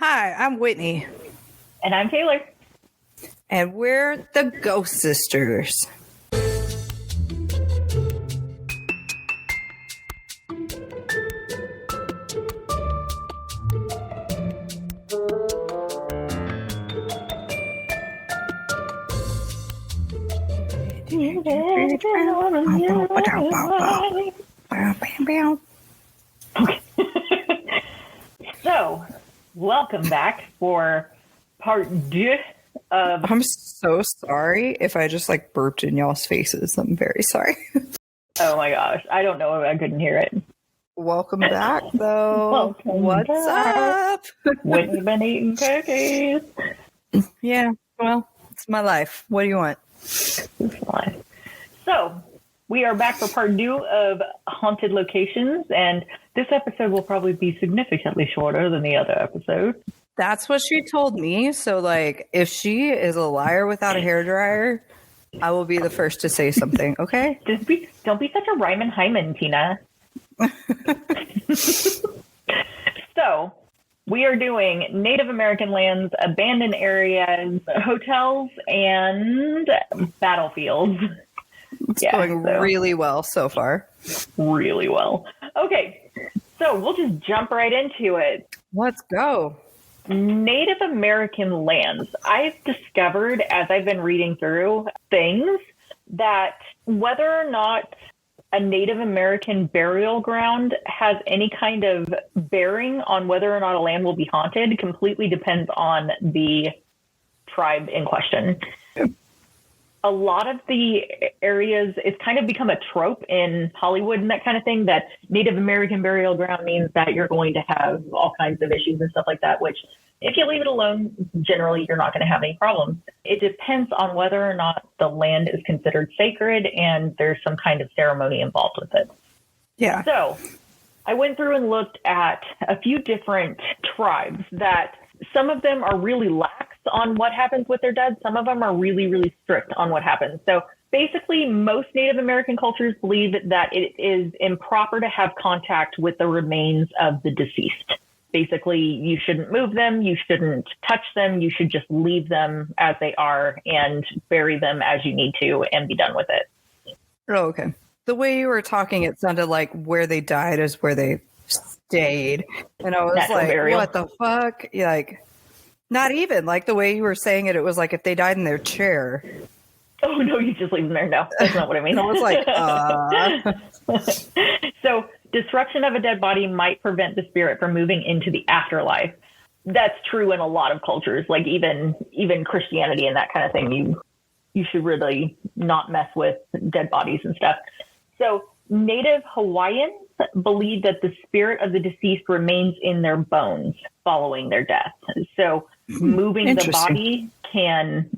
Hi, I'm Whitney. And I'm Taylor. And we're the Ghost Sisters. So, welcome back for part 2 of... I'm so sorry if I just burped in y'all's faces. I'm very sorry. Oh my gosh, I don't know if I couldn't hear it. Welcome back, though. What's up? Whitney been eating cookies. Yeah, well, it's my life. What do you want? So, we are back for part 2 of Haunted Locations, and this episode will probably be significantly shorter than the other episode. That's what she told me. So, if she is a liar without a hairdryer, I will be the first to say something, okay? Don't be such a Ryman Hyman, Tina. So, we are doing Native American lands, abandoned areas, hotels, and battlefields. It's going really well so far. Really well. Okay, so we'll just jump right into it. Let's go. Native American lands. I've discovered as I've been reading through things that whether or not a Native American burial ground has any kind of bearing on whether or not a land will be haunted completely depends on the tribe in question. A lot of the areas, it's kind of become a trope in Hollywood and that kind of thing that Native American burial ground means that you're going to have all kinds of issues and stuff like that, which if you leave it alone, generally you're not going to have any problems. It depends on whether or not the land is considered sacred and there's some kind of ceremony involved with it. Yeah. So I went through and looked at a few different tribes that some of them are really lax on what happens with their dead. Some of them are really, really strict on what happens. So basically, most Native American cultures believe that it is improper to have contact with the remains of the deceased. Basically, you shouldn't move them. You shouldn't touch them. You should just leave them as they are and bury them as you need to and be done with it. Oh, okay. The way you were talking, it sounded like where they died is where they stayed. And I was Natural burial. What the fuck? Not even. The way you were saying it, it was like if they died in their chair. Oh, no, you just leave them there. No, that's not what I mean. I was like, So disruption of a dead body might prevent the spirit from moving into the afterlife. That's true in a lot of cultures, even Christianity and that kind of thing. You should really not mess with dead bodies and stuff. So Native Hawaiians believe that the spirit of the deceased remains in their bones following their death. So moving the body can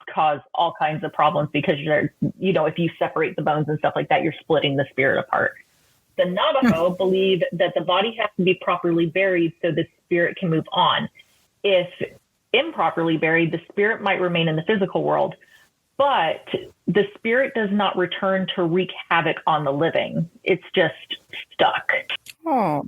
cause all kinds of problems because if you separate the bones and stuff like that, you're splitting the spirit apart. The Navajo believe that the body has to be properly buried so the spirit can move on. If improperly buried, the spirit might remain in the physical world, but the spirit does not return to wreak havoc on the living. It's just stuck. Oh.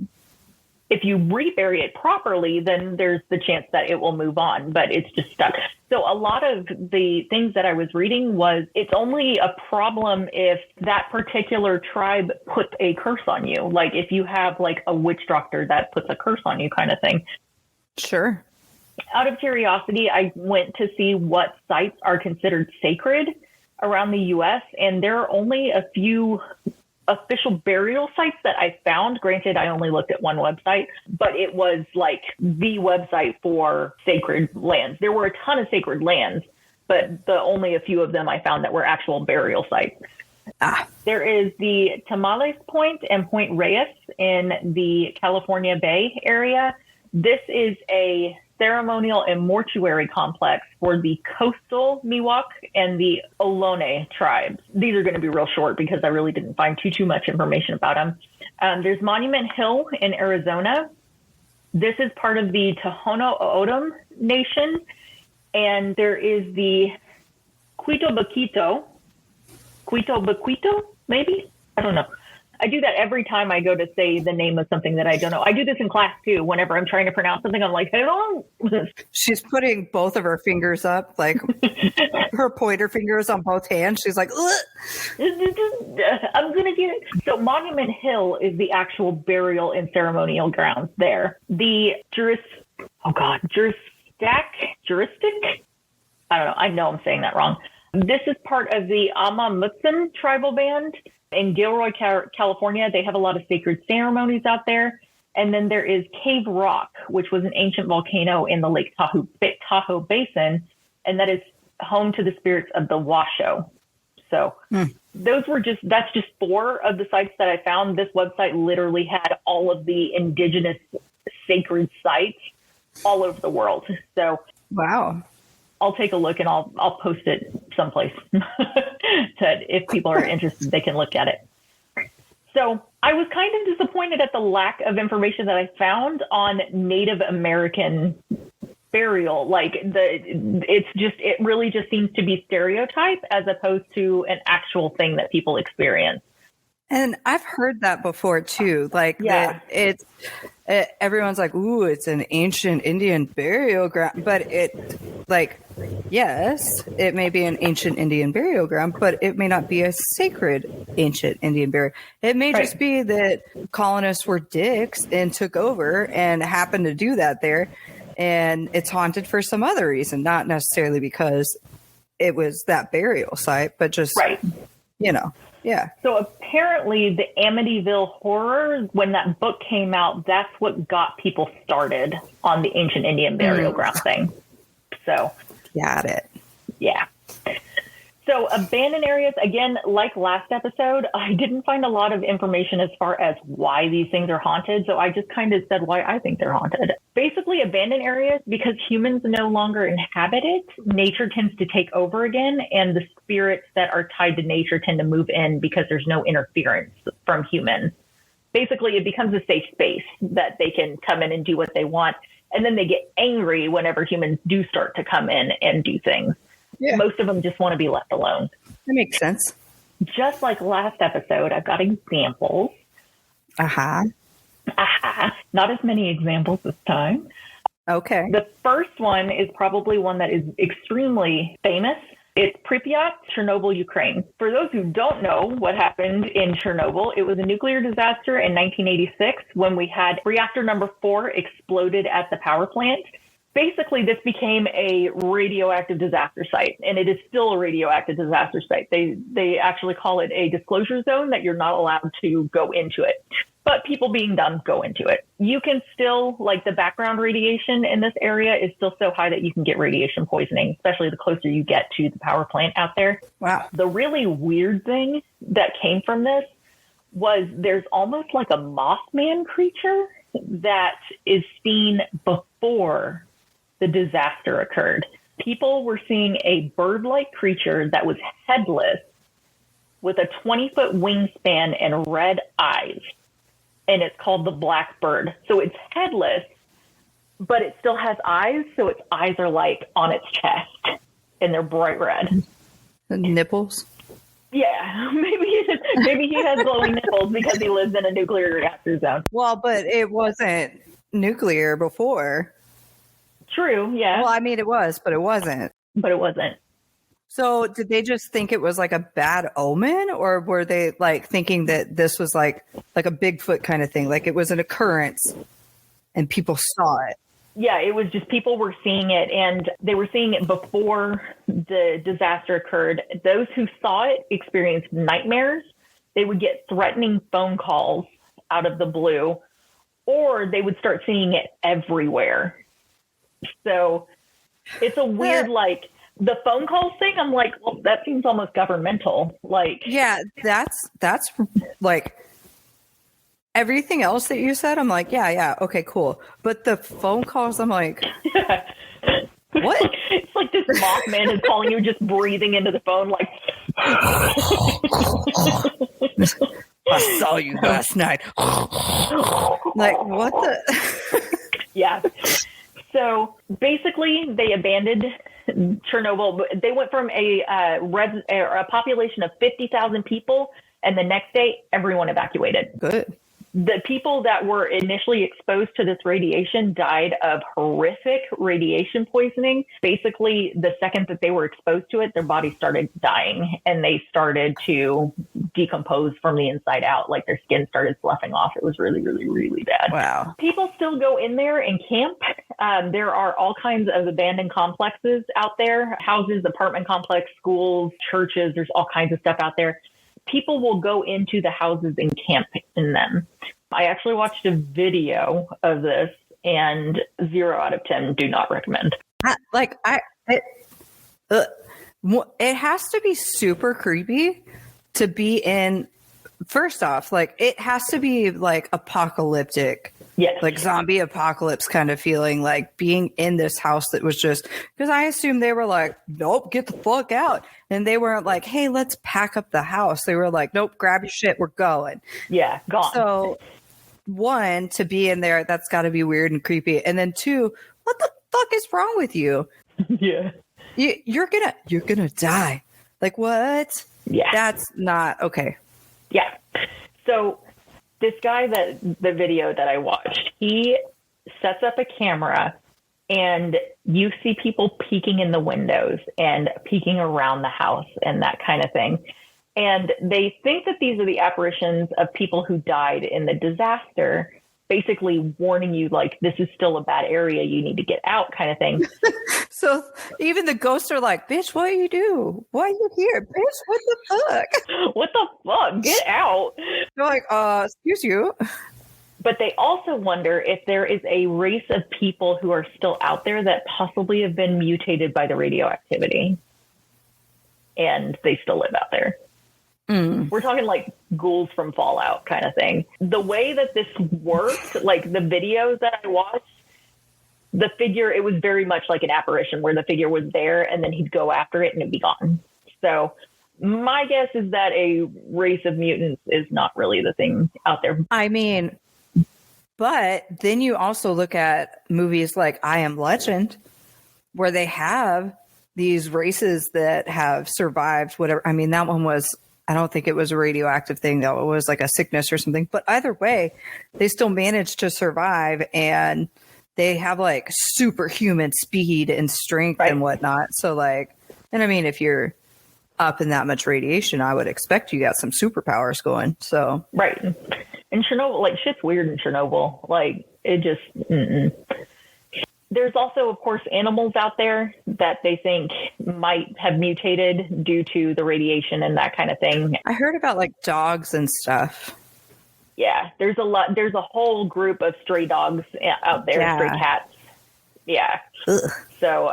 If you rebury it properly, then there's the chance that it will move on, but it's just stuck. So a lot of the things that I was reading was it's only a problem if that particular tribe puts a curse on you. Like if you have a witch doctor that puts a curse on you kind of thing. Sure. Out of curiosity, I went to see what sites are considered sacred around the U.S., and there are only a few official burial sites that I found. Granted, I only looked at one website, but it was the website for sacred lands. There were a ton of sacred lands, but only a few of them I found that were actual burial sites. There is the Tamales Point and Point Reyes in the California Bay area. This is a ceremonial and mortuary complex for the coastal Miwok and the Ohlone tribes. These are going to be real short because I really didn't find too much information about them. There's Monument Hill in Arizona. This is part of the Tohono O'odham Nation. And there is the Quito Bequito, maybe? I don't know. I do that every time I go to say the name of something that I don't know. I do this in class too. Whenever I'm trying to pronounce something, I'm like, hello. She's putting both of her fingers up, like her pointer fingers on both hands. She's like, ugh. I'm going to get it. So Monument Hill is the actual burial and ceremonial grounds there. The juristic? I don't know. I know I'm saying that wrong. This is part of the Amamutsan tribal band in Gilroy, California. They have a lot of sacred ceremonies out there. And then there is Cave Rock, which was an ancient volcano in the Lake Tahoe Basin. And that is home to the spirits of the Washoe. So that's just 4 of the sites that I found. This website literally had all of the indigenous sacred sites all over the world. So wow. I'll take a look and I'll post it someplace that if people are interested, they can look at it. So I was kind of disappointed at the lack of information that I found on Native American burial. Like it really just seems to be stereotype as opposed to an actual thing that people experience. And I've heard that before too. Like that everyone's like, ooh, it's an ancient Indian burial ground. But yes, it may be an ancient Indian burial ground, but it may not be a sacred ancient Indian burial. It may just be that colonists were dicks and took over and happened to do that there. And it's haunted for some other reason, not necessarily because it was that burial site, but just, yeah. So apparently the Amityville Horror, when that book came out, that's what got people started on the ancient Indian burial ground thing. So. Got it. Yeah. So abandoned areas, again, like last episode, I didn't find a lot of information as far as why these things are haunted. So I just kind of said why I think they're haunted. Basically, abandoned areas, because humans no longer inhabit it, nature tends to take over again. And the spirits that are tied to nature tend to move in because there's no interference from humans. Basically, it becomes a safe space that they can come in and do what they want. And then they get angry whenever humans do start to come in and do things. Yeah. Most of them just want to be left alone. That makes sense. Just like last episode, I've got examples. Not as many examples this time. Okay. The first one is probably one that is extremely famous. It's Pripyat, Chernobyl, Ukraine. For those who don't know what happened in Chernobyl, it was a nuclear disaster in 1986 when we had reactor number 4 exploded at the power plant. Basically, this became a radioactive disaster site, and it is still a radioactive disaster site. They actually call it a disclosure zone that you're not allowed to go into it. But people being dumb go into it. You can still, like the background radiation in this area is still so high that you can get radiation poisoning, especially the closer you get to the power plant out there. Wow. The really weird thing that came from this was there's almost like a Mothman creature that is seen before the disaster occurred. People were seeing a bird-like creature that was headless with a 20-foot wingspan and red eyes. And it's called the black bird. So it's headless, but it still has eyes. So its eyes are like on its chest and they're bright red. The nipples? Yeah, maybe he has glowing nipples because he lives in a nuclear reactor zone. Well, but it wasn't nuclear before. True, yeah. Well, I mean, it was, but it wasn't. But it wasn't. So did they just think it was like a bad omen, or were they like thinking that this was like a Bigfoot kind of thing? Like it was an occurrence and people saw it? Yeah, it was just people were seeing it, and they were seeing it before the disaster occurred. Those who saw it experienced nightmares. They would get threatening phone calls out of the blue, or they would start seeing it everywhere. So it's a weird, like, the phone calls thing. I'm like, well, that seems almost governmental. Like, yeah, that's like everything else that you said. I'm like, yeah, okay, cool. But the phone calls, I'm like, what? It's like this Mothman is calling you, just breathing into the phone, like, I saw you last night. Like, what the? Yeah. So basically, they abandoned Chernobyl. They went from a population of 50,000 people And the next day, everyone evacuated. Good. The people that were initially exposed to this radiation died of horrific radiation poisoning. Basically, the second that they were exposed to it, their bodies started dying and they started to decompose from the inside out. Like their skin started sloughing off. It was really, really, really bad. Wow. People still go in there and camp. There are all kinds of abandoned complexes out there, houses, apartment complex, schools, churches. There's all kinds of stuff out there. People will go into the houses and camp in them. I actually watched a video of this, and 0 out of 10 do not recommend. It has to be super creepy to be in. First off, like it has to be like apocalyptic. Yes. Like zombie apocalypse kind of feeling, like being in this house that was just, because I assumed they were like, nope, get the fuck out. And they weren't like, hey, let's pack up the house. They were like, nope, grab your shit, we're going. Yeah, gone. So, one, to be in there, that's got to be weird and creepy. And then two, what the fuck is wrong with you? Yeah. You're gonna die. Like what? Yeah. That's not okay. Yeah. So this guy the video that I watched, he sets up a camera and you see people peeking in the windows and peeking around the house and that kind of thing. And they think that these are the apparitions of people who died in the disaster, basically warning you like, this is still a bad area. You need to get out kind of thing. So even the ghosts are like, bitch, what do you do? Why are you here? Bitch, what the fuck? What the fuck? Get out. They're like, excuse you. But they also wonder if there is a race of people who are still out there that possibly have been mutated by the radioactivity. And they still live out there. We're talking like ghouls from Fallout kind of thing. The way that this worked, like the videos that I watched, the figure, it was very much like an apparition where the figure was there and then he'd go after it and it'd be gone. So my guess is that a race of mutants is not really the thing out there. I mean, but then you also look at movies like I Am Legend, where they have these races that have survived whatever. I mean, that one was, I don't think it was a radioactive thing, though. It was like a sickness or something. But either way, they still managed to survive, and they have like superhuman speed and strength and whatnot. So like, and I mean, if you're up in that much radiation, I would expect you got some superpowers going. So right. In Chernobyl, like shit's weird in Chernobyl. Like it just, There's also, of course, animals out there that they think might have mutated due to the radiation and that kind of thing. I heard about like dogs and stuff. Yeah, there's a lot. There's a whole group of stray dogs out there, stray cats. Yeah. Ugh. So,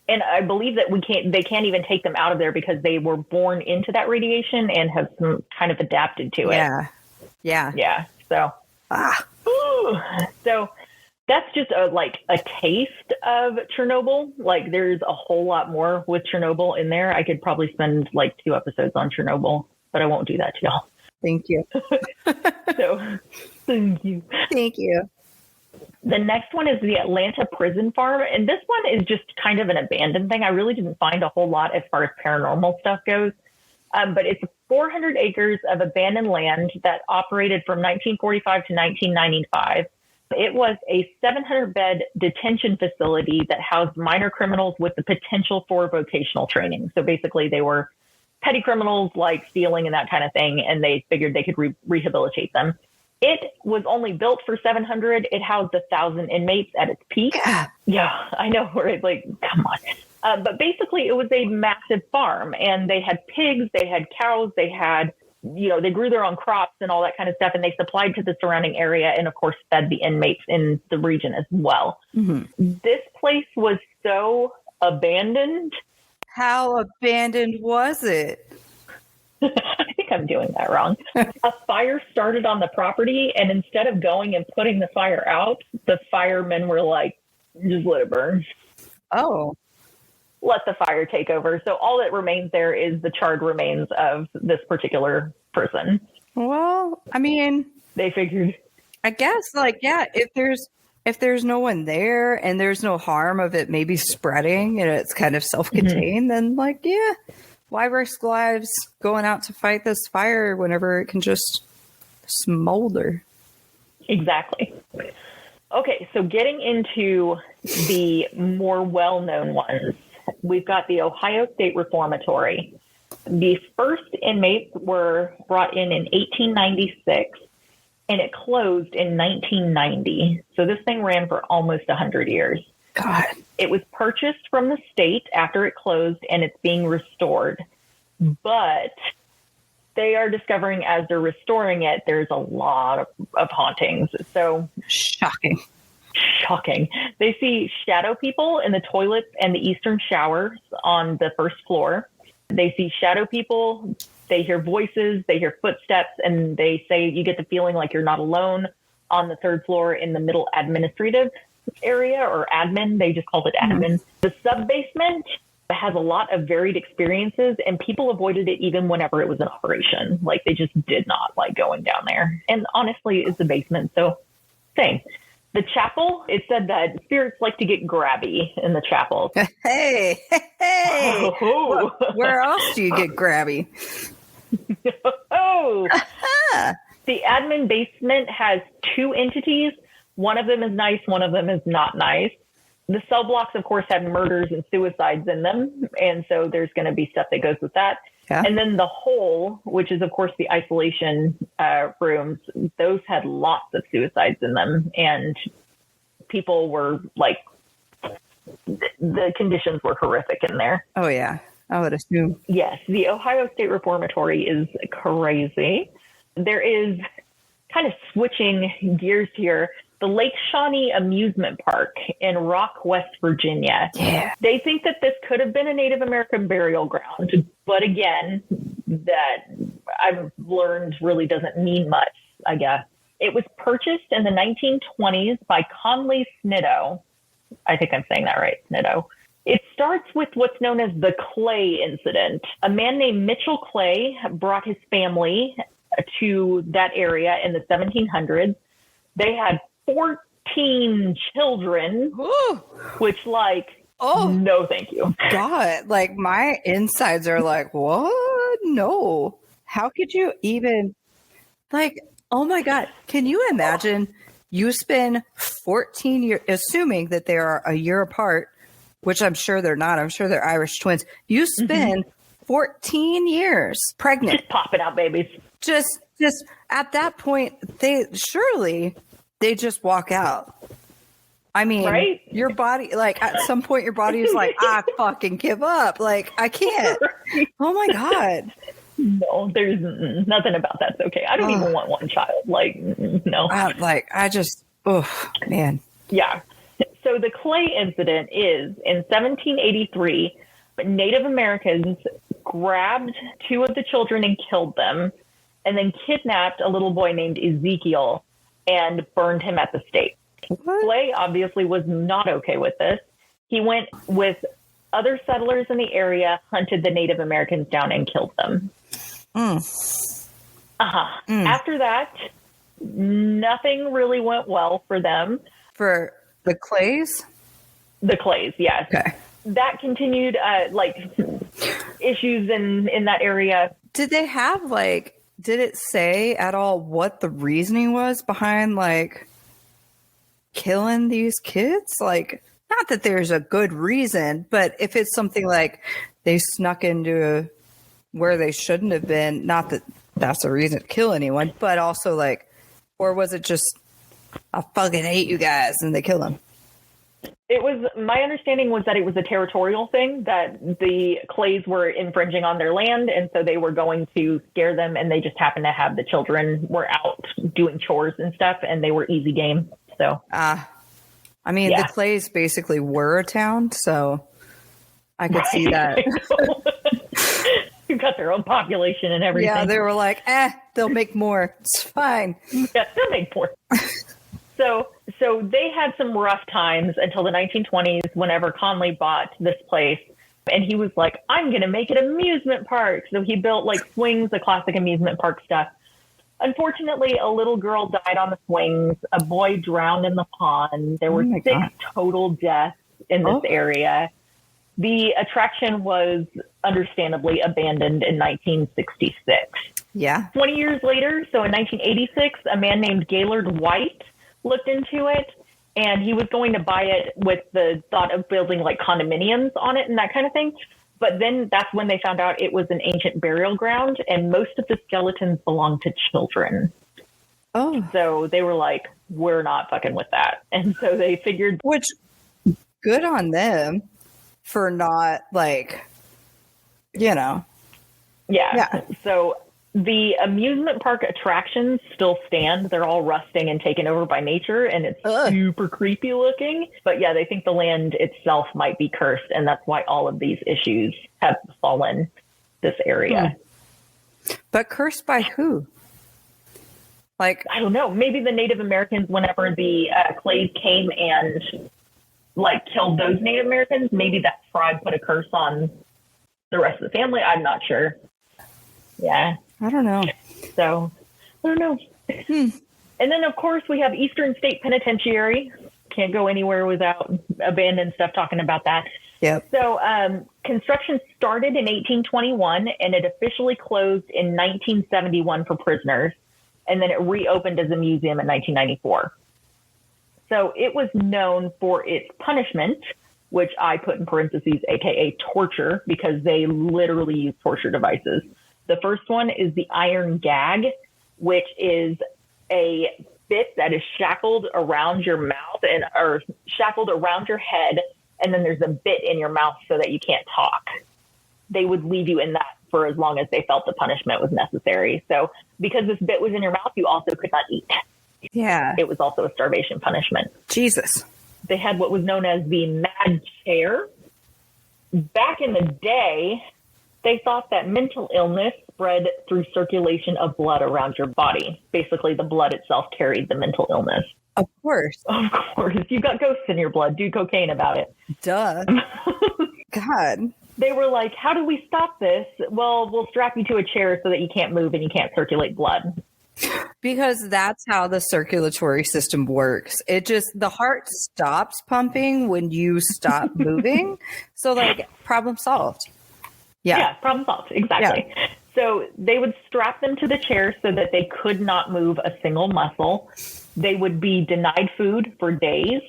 and I believe that they can't even take them out of there because they were born into that radiation and have kind of adapted to it. Yeah. So, so that's just a taste of Chernobyl. Like there's a whole lot more with Chernobyl in there. I could probably spend like 2 episodes on Chernobyl, but I won't do that to y'all. Thank you. So, thank you. Thank you. The next one is the Atlanta prison farm. And this one is just kind of an abandoned thing. I really didn't find a whole lot as far as paranormal stuff goes. But it's 400 acres of abandoned land that operated from 1945 to 1995. It was a 700-bed detention facility that housed minor criminals with the potential for vocational training. So basically they were petty criminals like stealing and that kind of thing, and they figured they could rehabilitate them. It was only built for 700. It housed 1,000 inmates at its peak. Yeah, I know. We're like, come on. But basically, it was a massive farm, and they had pigs, they had cows, they had, they grew their own crops and all that kind of stuff, and they supplied to the surrounding area and, of course, fed the inmates in the region as well. Mm-hmm. This place was so abandoned. How abandoned was it? I think I'm doing that wrong. A fire started on the property, and instead of going and putting the fire out, the firemen were like, just let it burn. Oh. Let the fire take over. So all that remains there is the charred remains of this particular person. Well, I mean, they figured, I guess, like, yeah, if there's no one there and there's no harm of it maybe spreading and it's kind of self-contained, then like, yeah, Why risk lives going out to fight this fire whenever it can just smolder? Exactly. Okay, so getting into the more well-known ones, we've got the Ohio State Reformatory. The first inmates were brought in 1896, and it closed in 1990. So this thing ran for almost 100 years. God. It was purchased from the state after it closed, and it's being restored. But they are discovering as they're restoring it, there's a lot of hauntings. So shocking. They see shadow people in the toilets and the eastern showers on the first floor. They see shadow people. They hear voices. They hear footsteps. And they say you get the feeling like you're not alone on the third floor in the middle administrative area, or admin. They just called it admin. The sub-basement has a lot of varied experiences, and people avoided it even whenever it was in operation. Like, they just did not like going down there. And honestly, it's the basement, so same. The chapel, it said that spirits like to get grabby in the chapel. Hey. Oh. Where else do you get grabby? Oh. The admin basement has two entities. One of them is nice, one of them is not nice. The cell blocks, of course, have murders and suicides in them. And so there's going to be stuff that goes with that. Yeah. And then the hole, which is, of course, the isolation rooms, those had lots of suicides in them. And people were like, the conditions were horrific in there. Oh, yeah. I would assume. Yes. The Ohio State Reformatory is crazy. There is, kind of switching gears here, the Lake Shawnee Amusement Park in Rock, West Virginia. Yeah. They think that this could have been a Native American burial ground. But again, that I've learned really doesn't mean much, I guess. It was purchased in the 1920s by Conley Snidow. I think I'm saying that right, Snidow. It starts with what's known as the Clay incident. A man named Mitchell Clay brought his family to that area in the 1700s. They had 14 children, Ooh. Which, no, thank you. God, like, my insides are like, what? No. How could you even, like, oh my God. Can you imagine you spend 14 years, assuming that they are a year apart, which I'm sure they're not. I'm sure they're Irish twins. You spend 14 years pregnant. Just popping out babies. Just at that point, they just walk out. I mean, right? Your body, like, at some point, your body is like, I fucking give up. Like, I can't. Right. Oh my God. No, there's nothing about that's okay. I don't even want one child. Like, no. Man. Yeah. So the Clay incident is in 1783, but Native Americans grabbed two of the children and killed them, and then kidnapped a little boy named Ezekiel and burned him at the stake. What? Clay obviously was not okay with this. He went with other settlers in the area, hunted the Native Americans down, and killed them. After that, nothing really went well for them. For the Clays? The Clays, yes. Okay. That continued, issues in that area. Did they have, did it say at all what the reasoning was behind, killing these kids? Not that there's a good reason, but if it's something like they snuck into where they shouldn't have been, not that that's a reason to kill anyone, but also, or was it just, I fucking hate you guys, and they kill them? It was, my understanding was that it was a territorial thing, that the Clays were infringing on their land, and so they were going to scare them, and they just happened to have the children were out doing chores and stuff, and they were easy game. So, the Clays basically were a town, so I could see that. You've got their own population and everything. Yeah, they were like, they'll make more. It's fine. Yeah, they'll make more. So they had some rough times until the 1920s, whenever Conley bought this place, and he was like, I'm going to make it an amusement park. So he built swings, the classic amusement park stuff. Unfortunately, a little girl died on the swings. A boy drowned in the pond. There were 6 total deaths in this area. The attraction was understandably abandoned in 1966. Yeah. 20 years later, so in 1986, a man named Gaylord White looked into it, and he was going to buy it with the thought of building like condominiums on it and that kind of thing. But then that's when they found out it was an ancient burial ground, and most of the skeletons belonged to children. Oh. So they were like, we're not fucking with that. And so they figured... Which, good on them for not, like, you know. Yeah. So the amusement park attractions still stand. They're all rusting and taken over by nature, and it's super creepy looking. But yeah, they think the land itself might be cursed, and that's why all of these issues have befallen this area. But cursed by who? Like, I don't know. Maybe the Native Americans, whenever the Clays came and like killed those Native Americans, maybe that tribe put a curse on the rest of the family. I'm not sure. Yeah. I don't know. So, I don't know. And then, of course, we have Eastern State Penitentiary. Can't go anywhere without abandoned stuff talking about that. Yep. So, construction started in 1821, and it officially closed in 1971 for prisoners. And then it reopened as a museum in 1994. So it was known for its punishment, which I put in parentheses, aka torture, because they literally use torture devices. The first one is the iron gag, which is a bit that is shackled around your mouth or shackled around your head, and then there's a bit in your mouth so that you can't talk. They would leave you in that for as long as they felt the punishment was necessary. So because this bit was in your mouth, you also could not eat. Yeah. It was also a starvation punishment. Jesus. They had what was known as the mad chair. Back in the day, they thought that mental illness spread through circulation of blood around your body. Basically, the blood itself carried the mental illness. Of course. Of course. You've got ghosts in your blood. Do cocaine about it. Duh. God. They were like, how do we stop this? Well, we'll strap you to a chair so that you can't move and you can't circulate blood. Because that's how the circulatory system works. The heart stops pumping when you stop moving. So, like, problem solved. Yeah, problem solved. Exactly. Yeah. So they would strap them to the chair so that they could not move a single muscle. They would be denied food for days,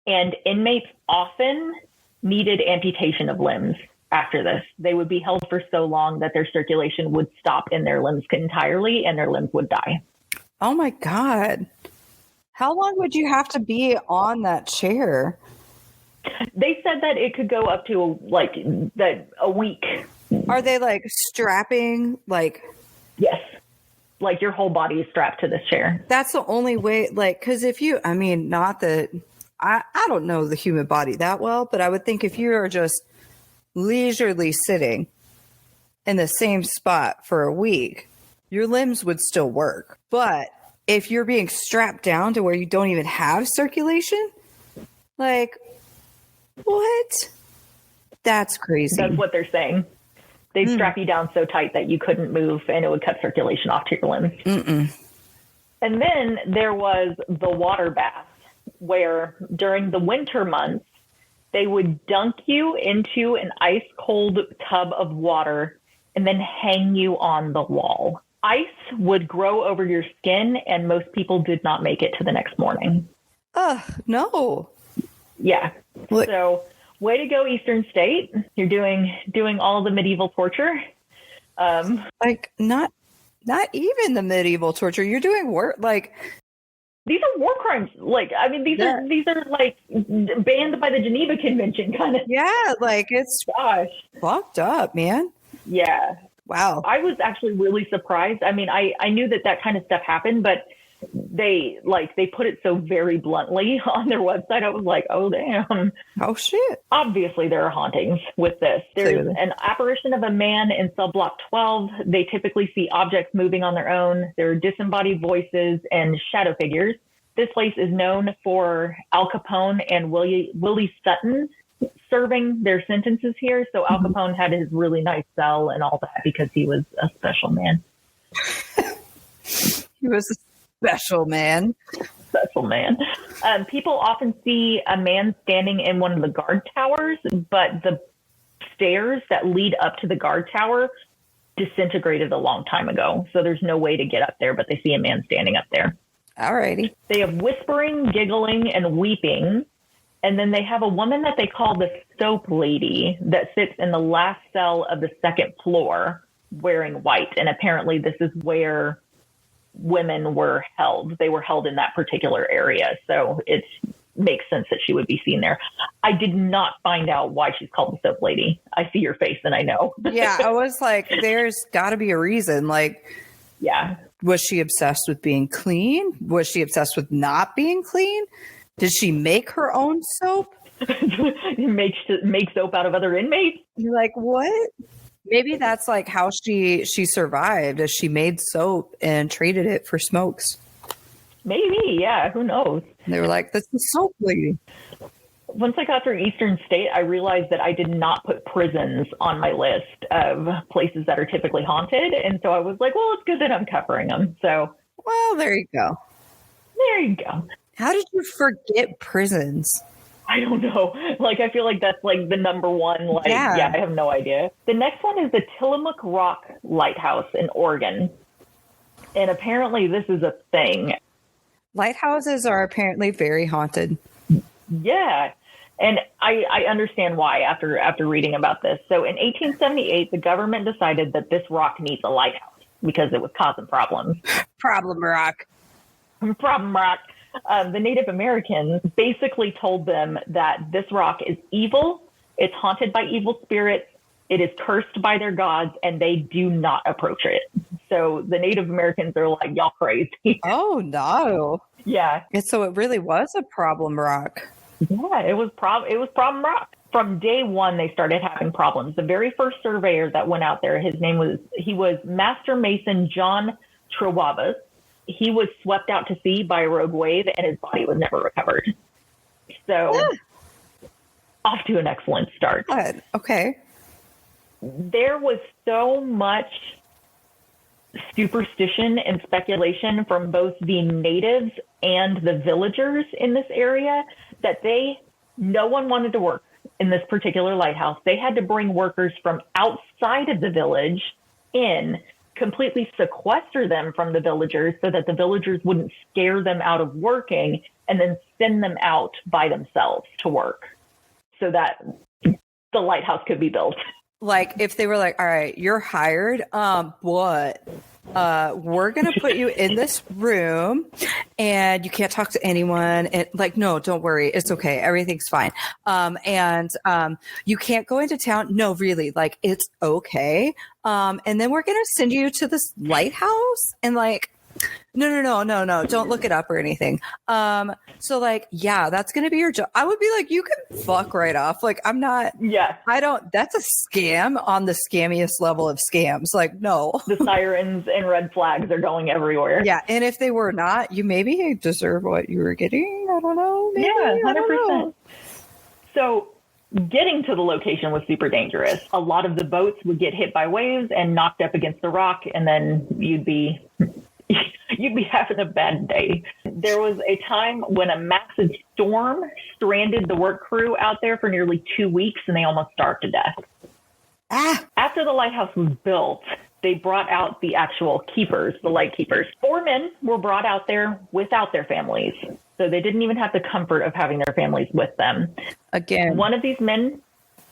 and inmates often needed amputation of limbs. After this, they would be held for so long that their circulation would stop in their limbs entirely and their limbs would die. Oh my God. How long would you have to be on that chair? They said that it could go up to a week. Are they like strapping Yes. Like your whole body is strapped to this chair. That's the only way, because not that I don't know the human body that well, but I would think if you are just leisurely sitting in the same spot for a week, your limbs would still work. But if you're being strapped down to where you don't even have circulation, what? That's crazy. That's what they're saying. They'd strap you down so tight that you couldn't move and it would cut circulation off to your limbs. And then there was the water bath, where during the winter months, they would dunk you into an ice cold tub of water and then hang you on the wall. Ice would grow over your skin, and most people did not make it to the next morning. No. Yeah. What? So way to go, Eastern State. You're doing all the medieval torture. Not even the medieval torture. You're doing work these are war crimes. These are banned by the Geneva Convention kind of. Yeah, it's fucked up, man. Yeah. Wow. I was actually really surprised. I mean, I knew that kind of stuff happened, but they put it so very bluntly on their website. I was like, oh, damn. Oh, shit. Obviously, there are hauntings with this. There's an apparition of a man in cell block 12. They typically see objects moving on their own. There are disembodied voices and shadow figures. This place is known for Al Capone and Willie Sutton serving their sentences here. So Al Capone had his really nice cell and all that because he was a special man. He was a special man. Special man. People often see a man standing in one of the guard towers, but the stairs that lead up to the guard tower disintegrated a long time ago. So there's no way to get up there, but they see a man standing up there. Alrighty. They have whispering, giggling, and weeping. And then they have a woman that they call the soap lady that sits in the last cell of the second floor wearing white. And apparently this is where women were held. They were held in that particular area. So it makes sense that she would be seen there. I did not find out why she's called the soap lady. I see your face and I know. Yeah, I was like, there's got to be a reason. Like, yeah. Was she obsessed with being clean? Was she obsessed with not being clean? Did she make her own soap? make soap out of other inmates? You're like, what? Maybe that's like how she survived, as she made soap and traded it for smokes. Maybe, yeah. Who knows? And they were like, that's the soap lady. Once I got through Eastern State, I realized that I did not put prisons on my list of places that are typically haunted. And so I was like, well, it's good that I'm covering them. So, well, there you go. There you go. How did you forget prisons? I don't know. Like, I feel like that's like the number one. Like, yeah, I have no idea. The next one is the Tillamook Rock Lighthouse in Oregon. And apparently this is a thing. Lighthouses are apparently very haunted. Yeah. And I understand why after reading about this. So in 1878, the government decided that this rock needs a lighthouse because it was causing problems. Problem rock. Problem rock. The Native Americans basically told them that this rock is evil, it's haunted by evil spirits, it is cursed by their gods, and they do not approach it. So the Native Americans are like, y'all crazy. Oh, no. Yeah. And so it really was a problem rock. Yeah, it was problem rock. From day one, they started having problems. The very first surveyor that went out there, he was Master Mason John Trewavas. He was swept out to sea by a rogue wave, and his body was never recovered. So, off to an excellent start. Good. Okay. There was so much superstition and speculation from both the natives and the villagers in this area that no one wanted to work in this particular lighthouse. They had to bring workers from outside of the village in, completely sequester them from the villagers so that the villagers wouldn't scare them out of working, and then send them out by themselves to work so that the lighthouse could be built. Like, if they were like, all right, you're hired, what? We're going to put you in this room and you can't talk to anyone. And like, no, don't worry. It's okay. Everything's fine. And you can't go into town. No, really, like, it's okay. And then we're going to send you to this lighthouse and like, no. Don't look it up or anything. So like, yeah, that's going to be your job. I would be like, you can fuck right off. Like, I'm not, that's a scam on the scammiest level of scams. Like, no. The sirens and red flags are going everywhere. Yeah. And if they were not, you maybe deserve what you were getting. I don't know. Maybe, yeah, 100%. Know. So getting to the location was super dangerous. A lot of the boats would get hit by waves and knocked up against the rock, and then you'd be having a bad day. There was a time when a massive storm stranded the work crew out there for nearly 2 weeks, and they almost starved to death. After the lighthouse was built, they brought out the actual keepers, the light keepers. 4 men were brought out there without their families. So they didn't even have the comfort of having their families with them. Again. One of these men,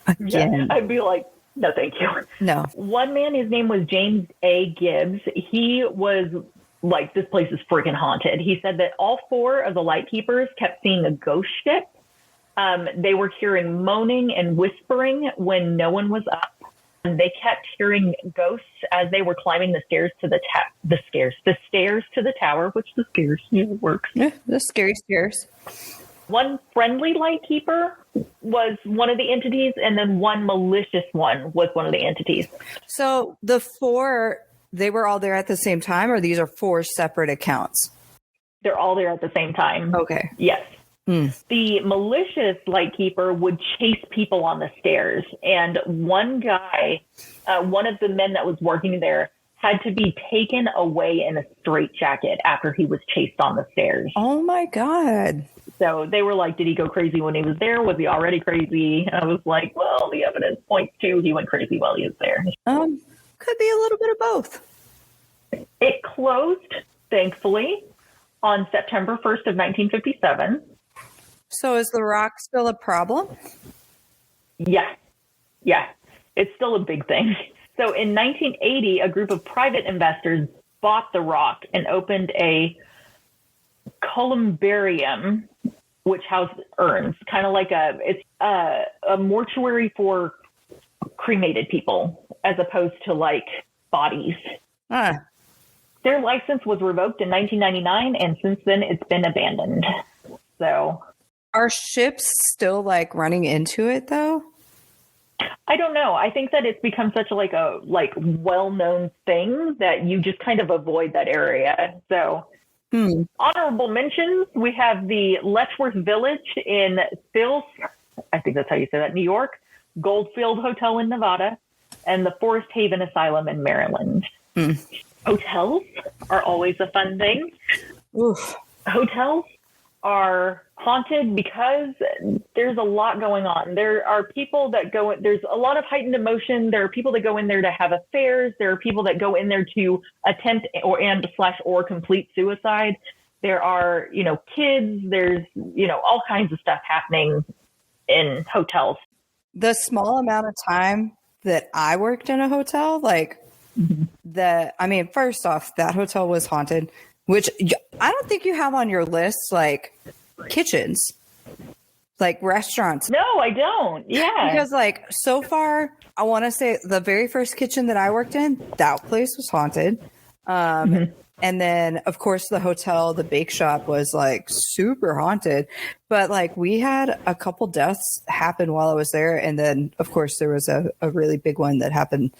I'd be like, no, thank you. No. One man, his name was James A. Gibbs. He was like, this place is freaking haunted. He said that all 4 of the light keepers kept seeing a ghost ship. They were hearing moaning and whispering when no one was up. And they kept hearing ghosts as they were climbing the stairs to the stairs to the tower, which the stairs works. Yeah, the scary stairs. One friendly light keeper was one of the entities, and then one malicious one was one of the entities. So the 4, they were all there at the same time, or these are 4 separate accounts? They're all there at the same time. Okay. Yes. The malicious lightkeeper would chase people on the stairs. And one guy, one of the men that was working there, had to be taken away in a straitjacket after he was chased on the stairs. Oh, my God. So they were like, did he go crazy when he was there? Was he already crazy? I was like, well, the evidence points to he went crazy while he was there. Could be a little bit of both. It closed, thankfully, on September 1st of 1957. So is The Rock still a problem? Yeah. It's still a big thing. So in 1980, a group of private investors bought The Rock and opened a columbarium, which housed urns, kind of like it's a mortuary for cremated people as opposed to like bodies. Their license was revoked in 1999, and since then it's been abandoned. So, are ships still like running into it though? I don't know. I think that it's become such a well-known thing that you just kind of avoid that area. So, honorable mentions, we have the Letchworth Village in Phil's, I think that's how you say that, New York, Goldfield Hotel in Nevada, and the Forest Haven Asylum in Maryland. Hotels are always a fun thing. Oof. Hotels are haunted because there's a lot going on. There are people that go, there's a lot of heightened emotion. There are people that go in there to have affairs. There are people that go in there to attempt or complete suicide. There are, kids. There's, all kinds of stuff happening in hotels. The small amount of time that I worked in a hotel, first off, that hotel was haunted, which I don't think you have on your list, like kitchens, like restaurants. No, I don't. Yeah. Because so far, I want to say the very first kitchen that I worked in, that place was haunted. And then of course the hotel, the bake shop was super haunted, but we had a couple deaths happen while I was there. And then of course there was a really big one that happened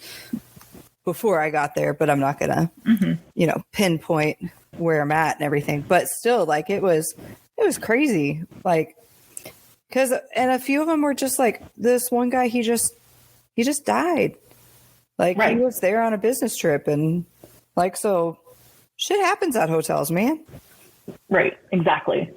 before I got there, but I'm not going to, pinpoint where I'm at and everything, but still it was crazy. And a few of them were just this one guy, he just died. Right. He was there on a business trip and so shit happens at hotels, man. Right. Exactly.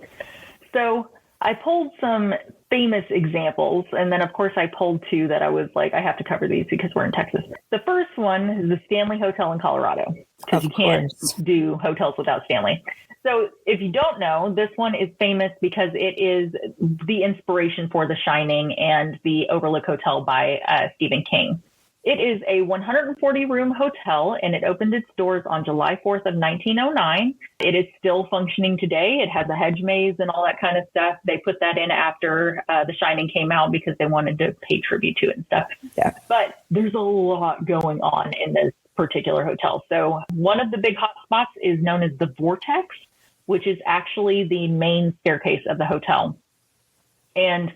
So I pulled some famous examples. And then, of course, I pulled two that I was I have to cover these because we're in Texas. The first one is the Stanley Hotel in Colorado, because you can't do hotels without Stanley. So if you don't know, this one is famous because it is the inspiration for The Shining and the Overlook Hotel by Stephen King. It is a 140-room hotel, and it opened its doors on July 4th of 1909. It is still functioning today. It has a hedge maze and all that kind of stuff. They put that in after The Shining came out because they wanted to pay tribute to it and stuff. Yeah. But there's a lot going on in this particular hotel. So one of the big hot spots is known as the Vortex, which is actually the main staircase of the hotel. And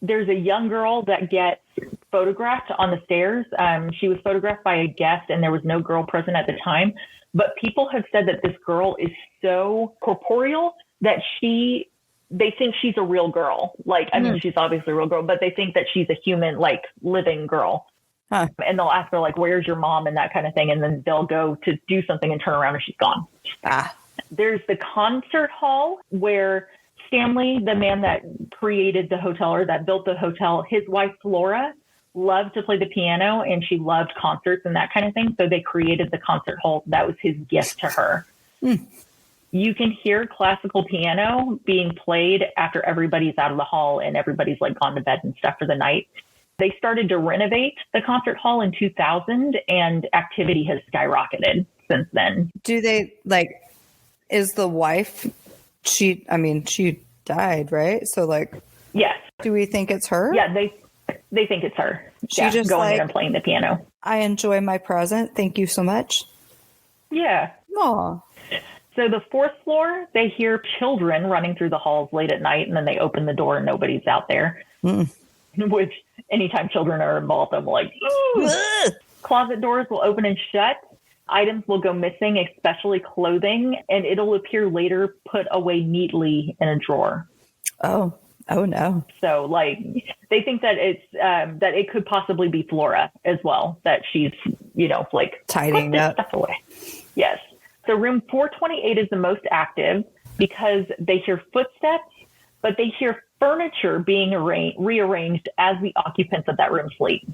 there's a young girl that gets photographed on the stairs. She was photographed by a guest, and there was no girl present at the time. But people have said that this girl is so corporeal that they think she's a real girl. She's obviously a real girl, but they think that she's a human, living girl. Huh. And they'll ask her, where's your mom and that kind of thing. And then they'll go to do something and turn around and she's gone. There's the concert hall where Stanley, the man that created the hotel or that built the hotel, his wife, Flora, loved to play the piano and she loved concerts and that kind of thing. So they created the concert hall. That was his gift to her. You can hear classical piano being played after everybody's out of the hall and everybody's gone to bed and stuff for the night. They started to renovate the concert hall in 2000 and activity has skyrocketed since then. Do they is the wife, she died, right? So yes. Do we think it's her? Yeah, they think it's her. She just going in and playing the piano. I enjoy my present. Thank you so much. Yeah. Aw. So the fourth floor, they hear children running through the halls late at night, and then they open the door and nobody's out there. Which anytime children are involved, I'm like, closet doors will open and shut. Items will go missing, especially clothing, and it'll appear later put away neatly in a drawer. Oh no. So they think that it's that it could possibly be Flora as well, that she's, tidying up stuff away. Yes. So room 428 is the most active because they hear footsteps, but they hear furniture being rearranged as the occupants of that room sleep.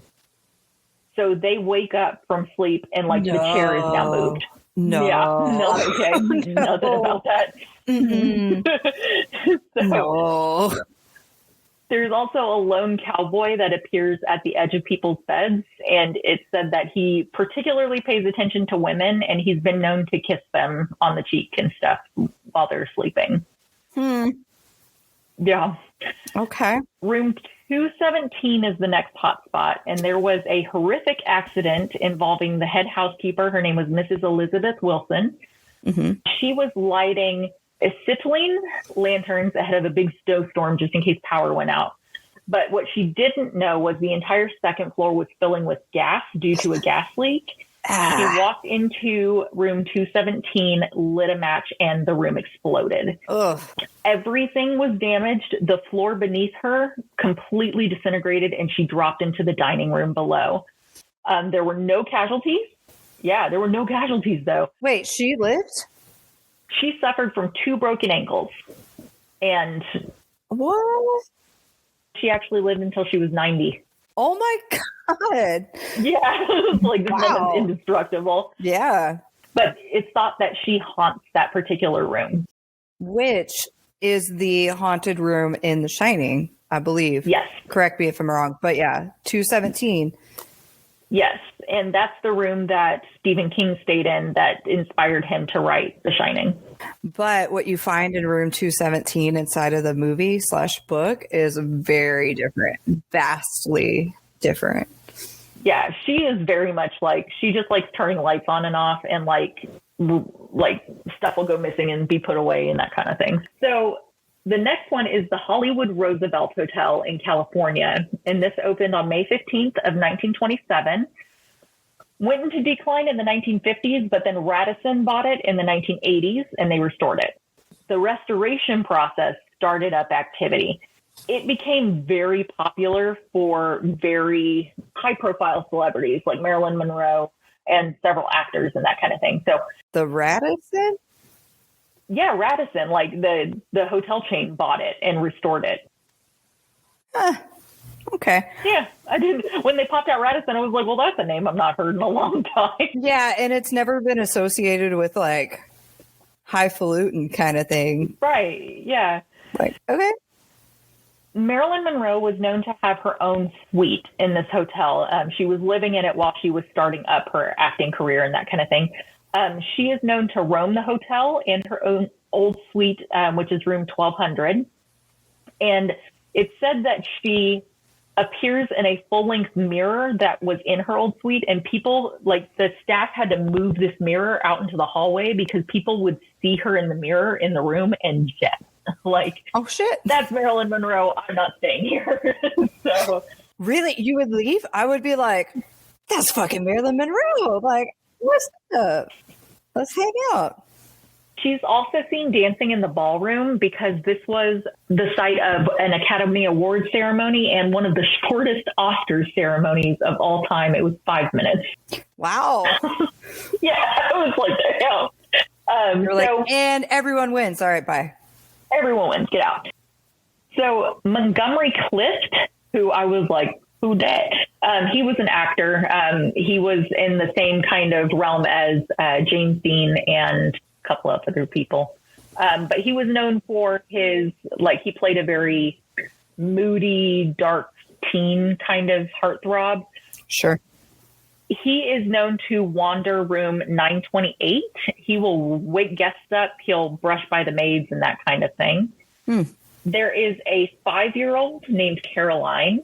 So they wake up from sleep and like the chair is now moved. No. Yeah, not okay. No. Nothing about that. So, no. there's also a lone cowboy that appears at the edge of people's beds, and it's said that he particularly pays attention to women, and he's been known to kiss them on the cheek and stuff while they're sleeping. Yeah. Okay. Room 217 is the next hotspot, and there was a horrific accident involving the head housekeeper. Her name was Mrs. Elizabeth Wilson. She was lighting acetylene lanterns ahead of a big snowstorm just in case power went out. But what she didn't know was the entire second floor was filling with gas due to a gas leak. She walked into room 217, lit a match, and the room exploded. Ugh. Everything was damaged. The floor beneath her completely disintegrated, and she dropped into the dining room below. There were no casualties. Yeah, there were no casualties, though. Wait, she lived? She suffered from 2 broken ankles. And what? She actually lived until she was 90. Oh my God. Yeah. Like, this wow. woman's indestructible. Yeah. But it's thought that she haunts that particular room. Which is the haunted room in The Shining, I believe. Yes. Correct me if I'm wrong. But yeah, 217. Yes. And that's the room that Stephen King stayed in that inspired him to write The Shining. But what you find in room 217 inside of the movie/book is very different, vastly different. Yeah, she is very much like, she just likes turning lights on and off, and like stuff will go missing and be put away and that kind of thing. So the next one is the Hollywood Roosevelt Hotel in California. And this opened on May 15th of 1927. Went into decline in the 1950s, but then Radisson bought it in the 1980s and they restored it. The restoration process started up activity. It became very popular for very high-profile celebrities like Marilyn Monroe and several actors and that kind of thing. So the Radisson? Yeah, Radisson, like the hotel chain bought it and restored it. Okay. Yeah, I didn't. When they popped out Radisson, I was like, well, that's a name I've not heard in a long time. Yeah, and it's never been associated with like highfalutin kind of thing. Right, yeah. Like, okay. Marilyn Monroe was known to have her own suite in this hotel. She was living in it while she was starting up her acting career and that kind of thing. She is known to roam the hotel in her own old suite, which is room 1200. And it's said that she appears in a full-length mirror that was in her old suite, and people, like the staff, had to move this mirror out into the hallway because people would see her in the mirror in the room and jet. Like, oh shit, that's Marilyn Monroe, I'm not staying here. So really, you would leave? I would be like, that's fucking Marilyn Monroe. Like, what's up? Let's hang out. She's also seen dancing in the ballroom because this was the site of an Academy Award ceremony and one of the shortest Oscars ceremonies of all time. It was 5 minutes. Wow. Yeah, I was like, damn. You're like, and everyone wins. All right, bye. Everyone wins. Get out. So Montgomery Clift, who I was like, who dat? He was an actor. He was in the same kind of realm as James Dean and a couple of other people. But he was known for his, like, he played a very moody, dark teen kind of heartthrob. Sure. He is known to wander room 928. He will wake guests up. He'll brush by the maids and that kind of thing. There is a 5-year-old named Caroline.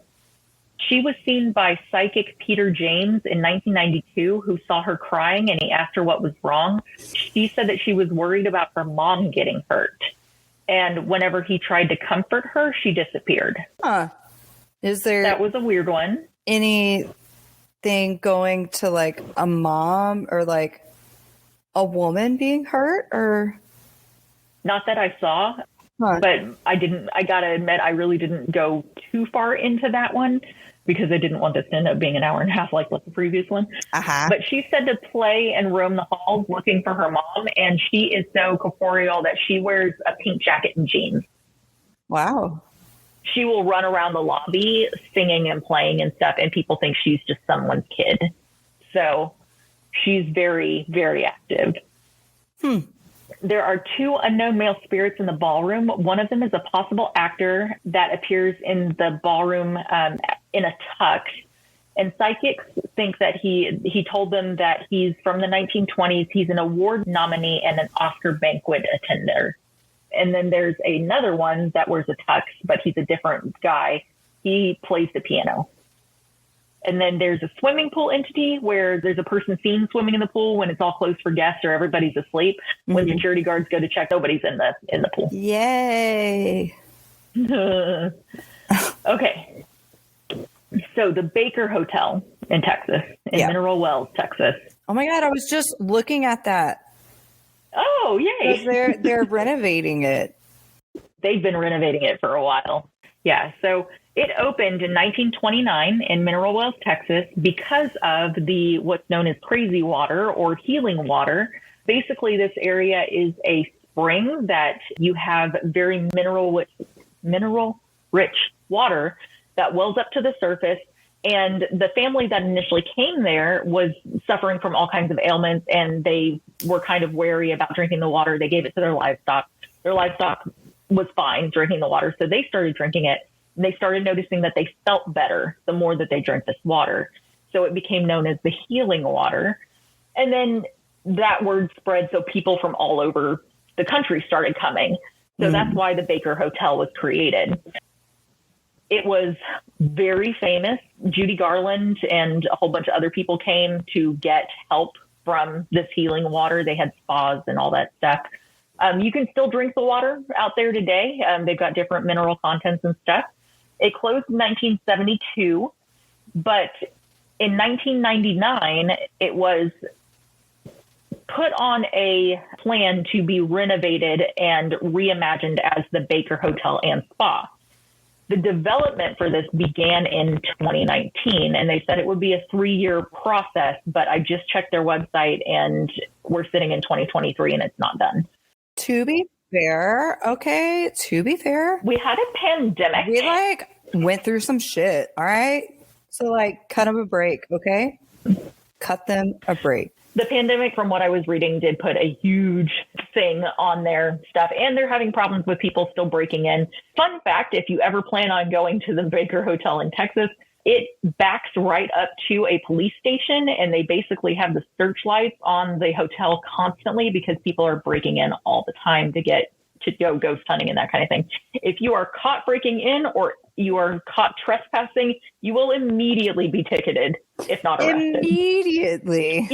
She was seen by psychic Peter James in 1992, who saw her crying and he asked her what was wrong. She said that she was worried about her mom getting hurt. And whenever he tried to comfort her, she disappeared. Huh. Is there... That was a weird one. Anything going to like a mom or like a woman being hurt or? Not that I saw, but I gotta admit, I really didn't go too far into that one because I didn't want this to end up being an hour and a half like the previous one. But she said to play and roam the halls looking for her mom, and she is so corporeal that she wears a pink jacket and jeans. Wow. She will run around the lobby singing and playing and stuff, and people think she's just someone's kid. So she's very, very active. There are 2 unknown male spirits in the ballroom. One of them is a possible actor that appears in the ballroom in a tux. And psychics think that he told them that he's from the 1920s. He's an award nominee and an Oscar banquet attender. And then there's another one that wears a tux, but he's a different guy. He plays the piano. And then there's a swimming pool entity where there's a person seen swimming in the pool when it's all closed for guests or everybody's asleep. Mm-hmm. When security guards go to check, nobody's in the pool. Yay. Okay. So the Baker Hotel in Texas, in Mineral Wells, Texas. Oh my God, I was just looking at that. Oh, yay. They're renovating it. They've been renovating it for a while. Yeah, so it opened in 1929 in Mineral Wells, Texas, because of what's known as crazy water or healing water. Basically, this area is a spring that you have very mineral-rich water that wells up to the surface. And the family that initially came there was suffering from all kinds of ailments, and they were kind of wary about drinking the water. They gave it to their livestock. Their livestock was fine drinking the water, so they started drinking it. And they started noticing that they felt better the more that they drank this water. So it became known as the healing water. And then that word spread, so people from all over the country started coming. So that's why the Baker Hotel was created. It was very famous. Judy Garland and a whole bunch of other people came to get help from this healing water. They had spas and all that stuff. You can still drink the water out there today. They've got different mineral contents and stuff. It closed in 1972, but in 1999, it was put on a plan to be renovated and reimagined as the Baker Hotel and Spa. The development for this began in 2019, and they said it would be a 3-year process, but I just checked their website and we're sitting in 2023 and it's not done. To be fair, we had a pandemic. We went through some shit, all right? So cut them a break, okay? Cut them a break. The pandemic, from what I was reading, did put a huge thing on their stuff, and they're having problems with people still breaking in. Fun fact, if you ever plan on going to the Baker Hotel in Texas, it backs right up to a police station, and they basically have the searchlights on the hotel constantly because people are breaking in all the time to go ghost hunting and that kind of thing. If you are caught breaking in or you are caught trespassing, you will immediately be ticketed, if not arrested. Immediately.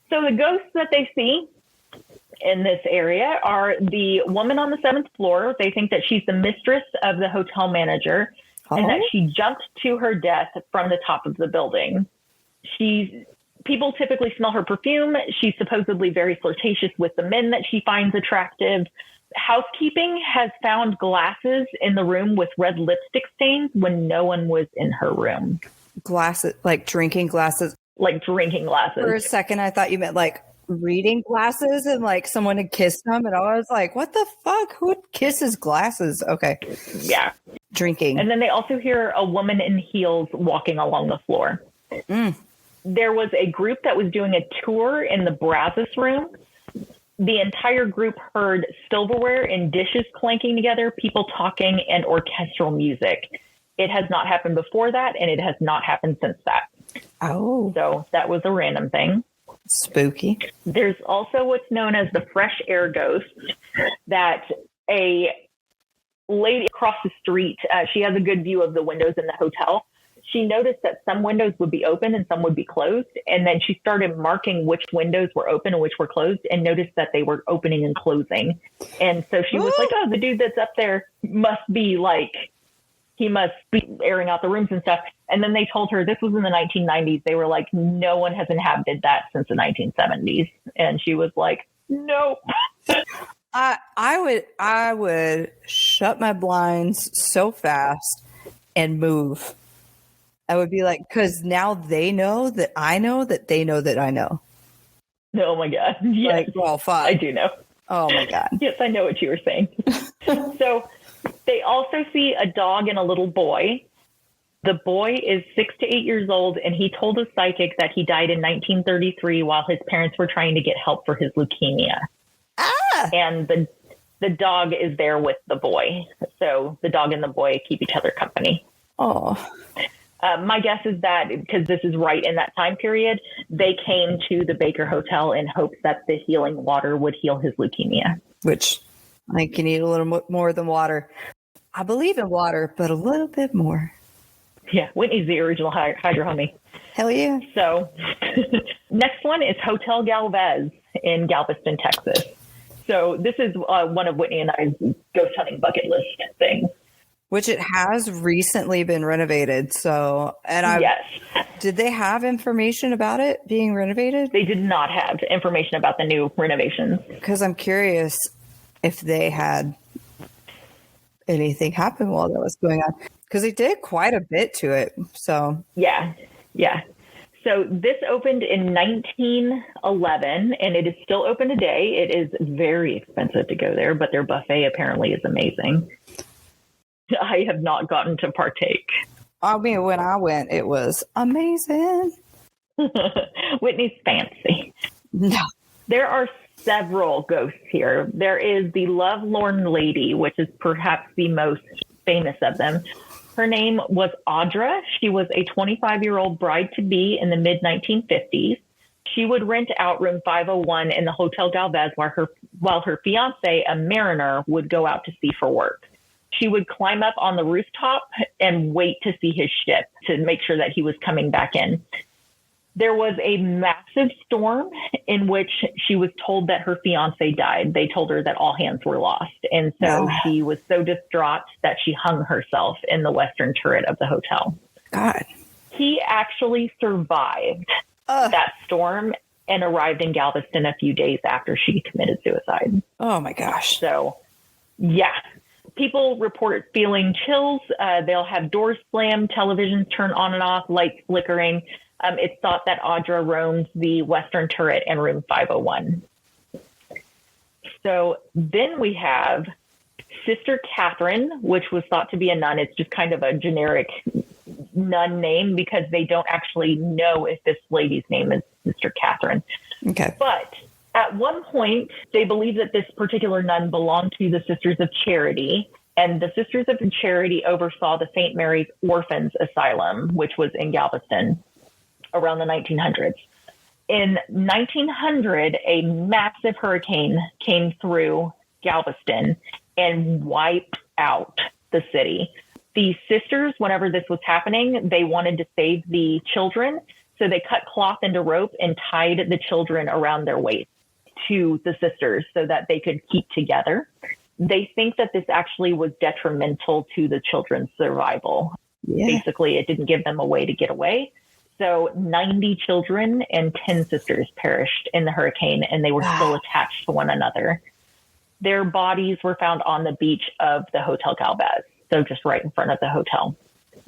So the ghosts that they see in this area are the woman on the 7th floor. They think that she's the mistress of the hotel manager and that she jumped to her death from the top of the building. People typically smell her perfume. She's supposedly very flirtatious with the men that she finds attractive. Housekeeping has found glasses in the room with red lipstick stains when no one was in her room. Glasses, like drinking glasses? Like drinking glasses. For a second, I thought you meant reading glasses and someone had kissed them. And I was like, what the fuck? Who kisses glasses? Okay. Yeah. Drinking. And then they also hear a woman in heels walking along the floor. There was a group that was doing a tour in the Brazos room. The entire group heard silverware and dishes clanking together, people talking, and orchestral music. It has not happened before that, and it has not happened since that. Oh. So that was a random thing. Spooky. There's also what's known as the fresh air ghost, that a lady across the street, she has a good view of the windows in the hotel. She noticed that some windows would be open and some would be closed. And then she started marking which windows were open and which were closed and noticed that they were opening and closing. And so she was like, oh, the dude that's up there must be he must be airing out the rooms and stuff. And then they told her this was in the 1990s. They were like, no one has inhabited that since the 1970s. And she was like, nope. I would shut my blinds so fast and move. I would be like, because now they know that I know that they know that I know. Oh my God. Yes. Well, fine. I do know. Oh my God. Yes, I know what you were saying. So they also see a dog and a little boy. The boy is 6 to 8 years old, and he told a psychic that he died in 1933 while his parents were trying to get help for his leukemia. And the dog is there with the boy. So the dog and the boy keep each other company. Oh. My guess is that because this is right in that time period, they came to the Baker Hotel in hopes that the healing water would heal his leukemia. Which I think you need a little more than water. I believe in water, but a little bit more. Yeah, Whitney's the original Hydro Homie. Hell yeah. So next one is Hotel Galvez in Galveston, Texas. So this is one of Whitney and I's ghost hunting bucket list things. Which it has recently been renovated. So, yes. Did they have information about it being renovated? They did not have information about the new renovations. Because I'm curious if they had anything happen while that was going on. Because they did quite a bit to it. So yeah. So this opened in 1911, and it is still open today. It is very expensive to go there, but their buffet apparently is amazing. I have not gotten to partake. I mean, when I went, it was amazing. Whitney's fancy. No. There are several ghosts here. There is the Lovelorn Lady, which is perhaps the most famous of them. Her name was Audra. She was a 25-year-old bride-to-be in the mid-1950s. She would rent out room 501 in the Hotel Galvez while her fiancé, a mariner, would go out to sea for work. She would climb up on the rooftop and wait to see his ship to make sure that he was coming back in. There was a massive storm in which she was told that her fiancé died. They told her that all hands were lost. And so she was so distraught that she hung herself in the western turret of the hotel. God. He actually survived that storm and arrived in Galveston a few days after she committed suicide. Oh, my gosh. So, yeah. People report feeling chills. They'll have doors slammed, televisions turn on and off, lights flickering. It's thought that Audra roams the western turret and room 501. So then we have Sister Catherine, which was thought to be a nun. It's just kind of a generic nun name because they don't actually know if this lady's name is Sister Catherine. Okay. But at one point, they believe that this particular nun belonged to the Sisters of Charity, and the Sisters of Charity oversaw the St. Mary's Orphans Asylum, which was in Galveston around the 1900s. In 1900, a massive hurricane came through Galveston and wiped out the city. The sisters, whenever this was happening, they wanted to save the children, so they cut cloth into rope and tied the children around their waist to the sisters so that they could keep together. They think that this actually was detrimental to the children's survival. Yeah. Basically, it didn't give them a way to get away. So 90 children and 10 sisters perished in the hurricane, and they were still attached to one another. Their bodies were found on the beach of the Hotel Galvez, so just right in front of the hotel.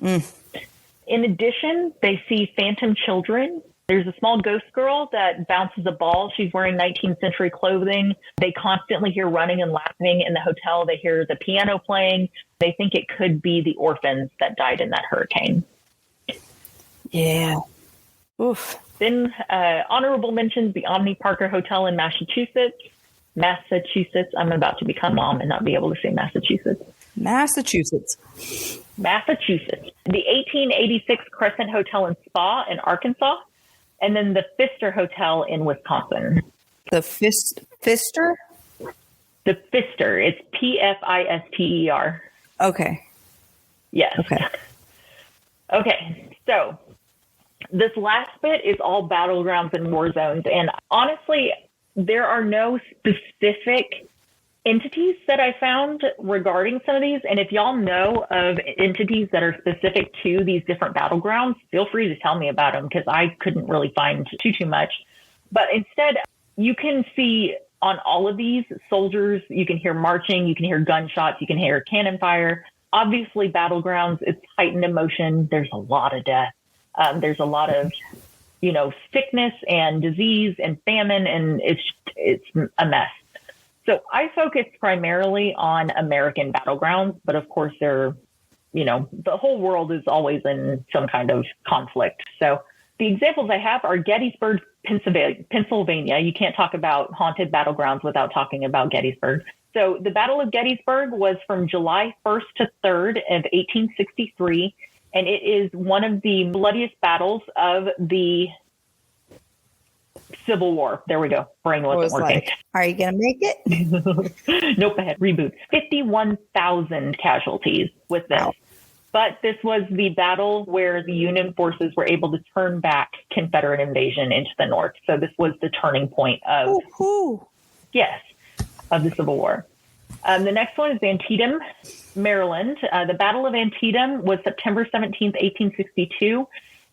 In addition, they see phantom children. There's a small ghost girl that bounces a ball. She's wearing 19th century clothing. They constantly hear running and laughing in the hotel. They hear the piano playing. They think it could be the orphans that died in that hurricane. Yeah. Oof. Then honorable mentions, the Omni Parker Hotel in Massachusetts. I'm about to become mom and not be able to say Massachusetts. Massachusetts. The 1886 Crescent Hotel and Spa in Arkansas. And then the Pfister Hotel in Wisconsin. The Pfister? The Pfister. It's Pfister. Okay. Yes. Okay. So this last bit is all battlegrounds and war zones. And honestly, there are no specific entities that I found regarding some of these. And if y'all know of entities that are specific to these different battlegrounds, feel free to tell me about them because I couldn't really find too much. But instead, you can see on all of these soldiers, you can hear marching, you can hear gunshots, you can hear cannon fire. Obviously, battlegrounds, it's heightened emotion. There's a lot of death. There's a lot of, sickness and disease and famine, and it's a mess. So I focused primarily on American battlegrounds, but of course the whole world is always in some kind of conflict. So the examples I have are Gettysburg, Pennsylvania. You can't talk about haunted battlegrounds without talking about Gettysburg. So the Battle of Gettysburg was from July 1st to 3rd of 1863, and it is one of the bloodiest battles of the Civil War. There we go. Brain wasn't working. Like, are you going to make it? Nope, I had reboot. 51,000 casualties with this. Wow. But this was the battle where the Union forces were able to turn back Confederate invasion into the North. So this was the turning point of, of the Civil War. The next one is Antietam, Maryland. The Battle of Antietam was September 17th, 1862,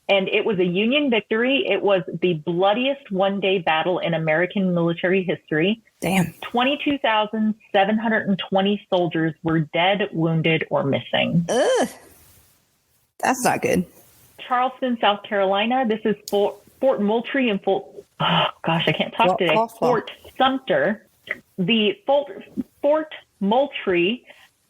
and it was a Union victory. It was the bloodiest one-day battle in American military history. Damn. 22,720 soldiers were dead, wounded, or missing. Ugh. That's not good. Charleston, South Carolina. This is Fort Moultrie and Fort Sumter. The Fort Moultrie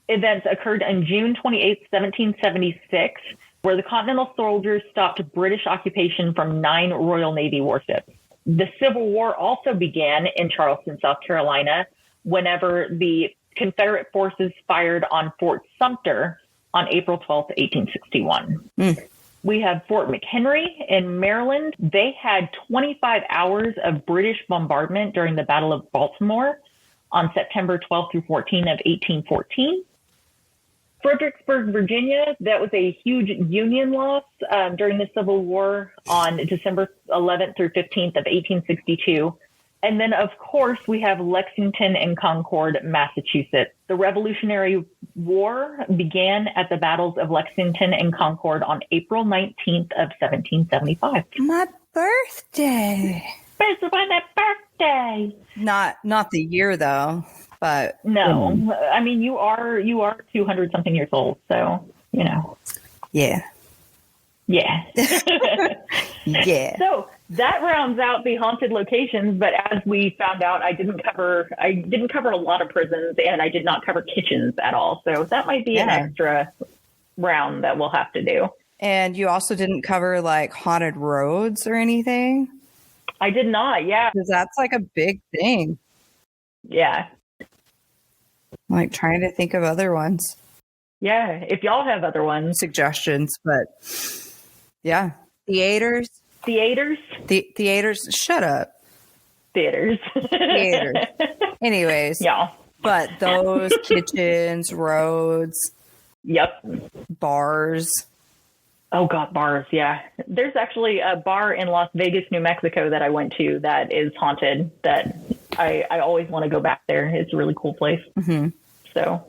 events occurred on June 28, 1776, where the Continental soldiers stopped British occupation from 9 Royal Navy warships. The Civil War also began in Charleston, South Carolina, whenever the Confederate forces fired on Fort Sumter on April 12, 1861. We have Fort McHenry in Maryland. They had 25 hours of British bombardment during the Battle of Baltimore on September 12 through 14 of 1814. Fredericksburg, Virginia, that was a huge Union loss during the Civil War on December 11th through 15th of 1862. And then, of course, we have Lexington and Concord, Massachusetts. The Revolutionary War began at the battles of Lexington and Concord on April 19th of 1775. My birthday. It's my birthday. Not the year, though. But no, I mean, you are 200 something years old. So, Yeah. Yeah. Yeah. So that rounds out the haunted locations. But as we found out, I didn't cover a lot of prisons, and I did not cover kitchens at all. So that might be an extra round that we'll have to do. And you also didn't cover like haunted roads or anything? I did not. Yeah. Because that's like a big thing. Yeah. Like trying to think of other ones. Yeah. If y'all have other ones. Suggestions, but yeah. Theaters. Shut up. Theaters. Anyways. Yeah. But those kitchens, roads. Yep. Bars. Oh, God, bars. Yeah. There's actually a bar in Las Vegas, New Mexico that I went to that is haunted that I always want to go back there. It's a really cool place. Mm-hmm. So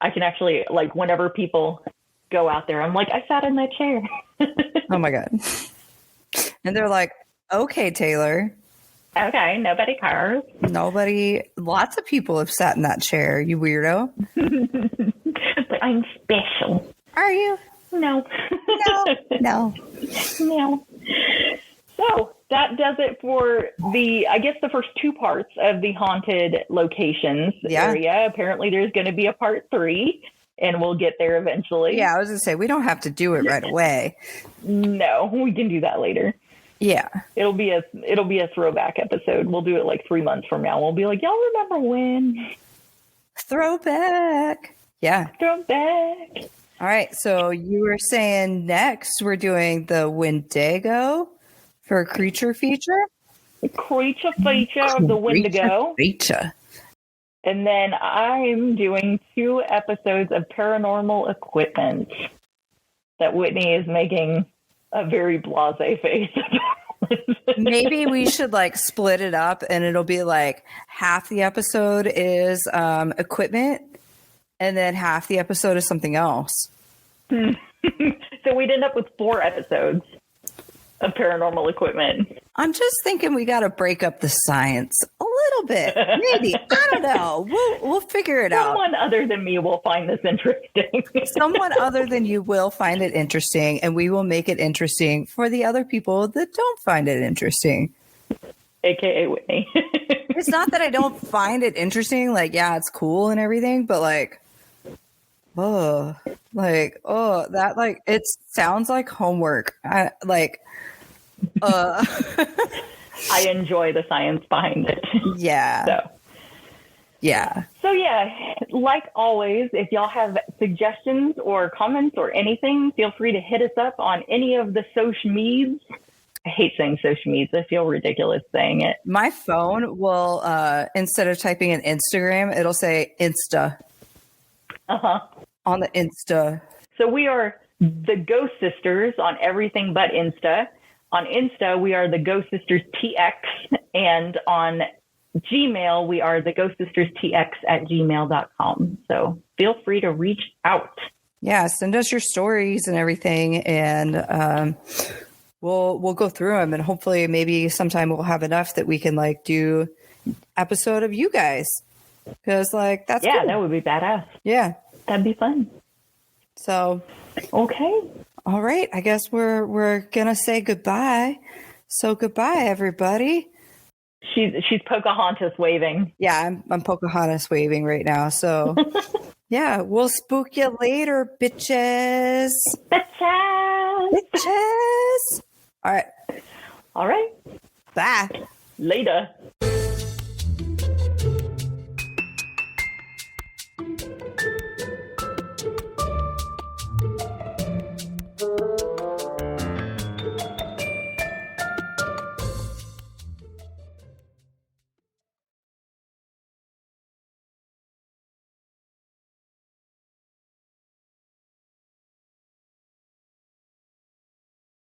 I can actually, like, whenever people go out there, I'm like, I sat in that chair. Oh, my God. And they're like, okay, Taylor. Okay, nobody cares. Lots of people have sat in that chair, you weirdo. But I'm special. Are you? No. No. So that does it for the first 2 parts of the haunted locations area. Apparently there's going to be a part 3, and we'll get there eventually. Yeah, I was going to say, we don't have to do it right away. No, we can do that later. Yeah. It'll be a throwback episode. We'll do it like 3 months from now. We'll be like, y'all remember when? Throwback. Yeah. Throwback. All right. So you were saying next we're doing the Wendigo for a creature feature? Creature feature of the Wendigo. Feature. And then I'm doing 2 episodes of paranormal equipment that Whitney is making a very blasé face. Maybe we should like split it up, and it'll be like half the episode is equipment, and then half the episode is something else. So we'd end up with 4 episodes of paranormal equipment. I'm just thinking we got to break up the science a little bit. Maybe. I don't know. We'll figure it out. Someone other than me will find this interesting. Someone other than you will find it interesting, and we will make it interesting for the other people that don't find it interesting. AKA Whitney. It's not that I don't find it interesting. Like, yeah, it's cool and everything, but like, that like it sounds like homework. I enjoy the science behind it. Yeah. So yeah, like always, if y'all have suggestions or comments or anything, feel free to hit us up on any of the social medias. I hate saying social medias. I feel ridiculous saying it. My phone will, instead of typing in Instagram, it'll say Insta. On the Insta. So we are the Ghost Sisters on everything but Insta. On Insta, we are the Ghost Sisters TX, and on Gmail, we are the ghostsisterstx@gmail.com. So feel free to reach out. Yeah, send us your stories and everything, and we'll go through them, and hopefully maybe sometime we'll have enough that we can like do episode of you guys, because like that's cool. That would be badass. Yeah, that'd be fun. So okay, all right, I guess we're gonna say goodbye. So goodbye, everybody. She's Pocahontas waving. Yeah, I'm Pocahontas waving right now. So yeah, we'll spook you later, bitches. Bitches. All right. Bye. Later.